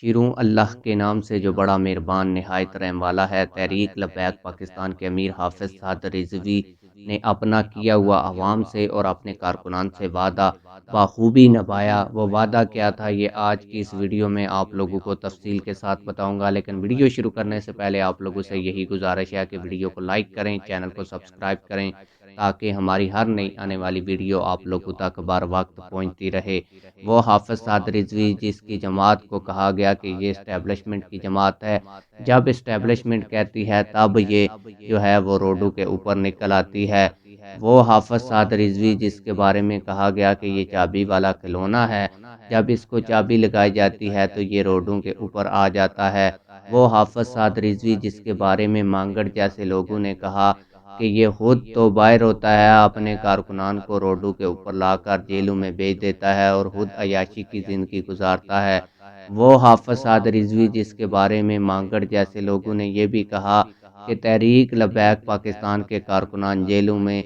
شروع اللہ کے نام سے جو بڑا مہربان نہایت رحم والا ہے۔ تحریک لبیک پاکستان کے امیر حافظ سعد رضوی نے اپنا کیا ہوا عوام سے اور اپنے کارکنان سے وعدہ بخوبی نبھایا۔ وہ وعدہ کیا تھا، یہ آج کی اس ویڈیو میں آپ لوگوں کو تفصیل کے ساتھ بتاؤں گا، لیکن ویڈیو شروع کرنے سے پہلے آپ لوگوں سے یہی گزارش ہے کہ ویڈیو کو لائک کریں، چینل کو سبسکرائب کریں تاکہ ہماری ہر نئی آنے والی ویڈیو آپ لوگوں تک بر وقت پہنچتی رہے۔ وہ حافظ سعد رضوی جس کی جماعت کو کہا گیا کہ یہ اسٹیبلشمنٹ کی جماعت ہے، جب اسٹیبلشمنٹ کہتی ہے تب یہ جو ہے وہ روڈوں کے اوپر نکل آتی ہے۔ وہ حافظ سعد رضوی جس کے بارے میں کہا گیا کہ یہ چابی والا کھلونا ہے، جب اس کو چابی لگائی جاتی ہے تو یہ روڈوں کے اوپر آ جاتا ہے۔ وہ حافظ سعد رضوی جس کے بارے میں مانگڑ جیسے لوگوں نے کہا کہ یہ خود تو باہر ہوتا ہے، اپنے کارکنان کو روڈوں کے اوپر لا کر جیلوں میں بھیج دیتا ہے اور خود عیاشی کی زندگی گزارتا ہے۔ وہ حافظ سعد رضوی جس کے بارے میں مانگڑ جیسے لوگوں نے یہ بھی کہا کہ تحریک لبیک پاکستان کے کارکنان جیلوں میں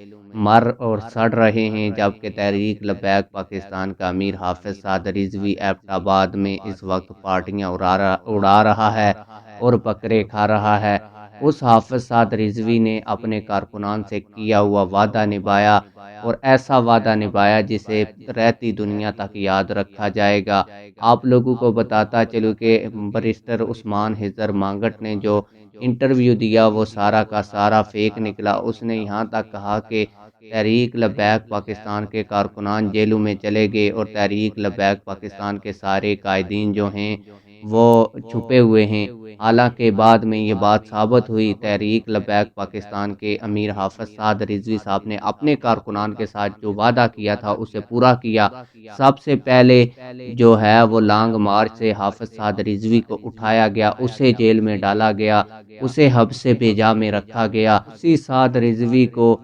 مر اور سڑ رہے ہیں، جبکہ تحریک لبیک پاکستان کا امیر حافظ سعد رضوی ایبٹ آباد میں اس وقت پارٹیاں اڑا رہا ہے اور بکرے کھا رہا ہے۔ اس حافظ سعد رضوی نے اپنے کارکنان سے کیا ہوا وعدہ نبھایا اور ایسا وعدہ نبھایا جسے رہتی دنیا تک یاد رکھا جائے گا۔ آپ لوگوں کو بتاتا چلوں کہ بریسٹر عثمان حیدر مانگٹ نے جو انٹرویو دیا وہ سارا کا سارا فیک نکلا۔ اس نے یہاں تک کہا کہ تحریک لبیک پاکستان کے کارکنان جیلوں میں چلے گئے اور تحریک لبیک پاکستان کے سارے قائدین جو ہیں وہ چھپے ہوئے ہیں، حالانکہ بعد میں یہ بات ثابت ہوئی۔ تحریک لبیک پاکستان کے امیر حافظ سعد رضوی صاحب نے اپنے کارکنان کے ساتھ جو وعدہ کیا تھا اسے پورا کیا۔ سب سے پہلے جو ہے وہ لانگ مارچ سے حافظ سعد رضوی کو اٹھایا گیا، اسے جیل میں ڈالا گیا، اسے حبس بھیجا میں رکھا گیا۔ اسی سعد رضوی کو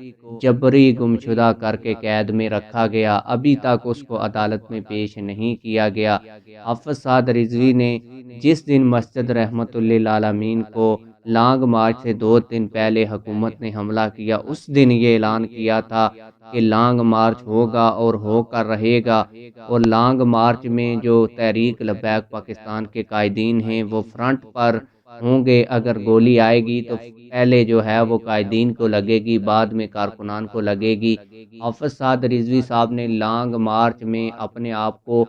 جبری گمشدہ کر کے قید میں رکھا گیا، ابھی تک اس کو عدالت میں پیش نہیں کیا گیا۔ حافظ سعد رضوی نے جس دن مسجد رحمت للعالمین کو لانگ مارچ سے 2 دن پہلے حکومت نے حملہ کیا، اس دن یہ اعلان کیا تھا کہ لانگ مارچ ہوگا اور ہو کر رہے گا، اور لانگ مارچ میں جو تحریک لبیک پاکستان کے قائدین ہیں وہ فرنٹ پر ہوں گے۔ اگر گولی آئے گی تو پہلے جو ہے وہ قائدین کو لگے گی، بعد میں کارکنان کو لگے گی۔ حافظ سعد رضوی صاحب نے لانگ مارچ میں اپنے آپ کو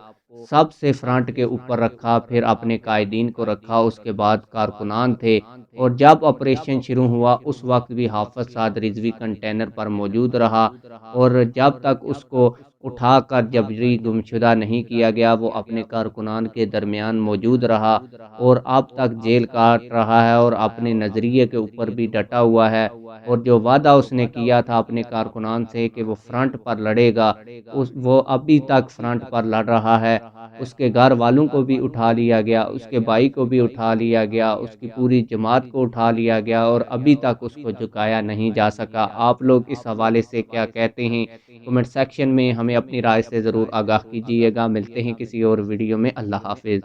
سب سے فرنٹ کے اوپر رکھا، پھر اپنے قائدین کو رکھا، اس کے بعد کارکنان تھے، اور جب آپریشن شروع ہوا اس وقت بھی حافظ سعد رضوی کنٹینر پر موجود رہا، اور جب تک اس کو اٹھا کر جبری گمشدہ نہیں کیا گیا وہ اپنے کارکنان کے درمیان موجود رہا اور اب تک جیل کاٹ رہا ہے اور اپنے نظریے کے اوپر بھی ڈٹا ہوا ہے۔ اور جو وعدہ اس نے کیا تھا اپنے کارکنان سے کہ وہ فرنٹ پر لڑے گا، وہ ابھی تک فرنٹ پر لڑ رہا ہے۔ اس کے گھر والوں کو بھی اٹھا لیا گیا، اس کے بھائی کو بھی اٹھا لیا گیا، اس کی پوری جماعت کو اٹھا لیا گیا، اور ابھی تک اس کو جھکایا نہیں جا سکا۔ آپ لوگ اس حوالے سے کیا کہتے ہیں؟ کمنٹ سیکشن میں ہمیں اپنی رائے سے ضرور آگاہ کیجیے گا۔ ملتے ہیں کسی اور ویڈیو میں۔ اللہ حافظ۔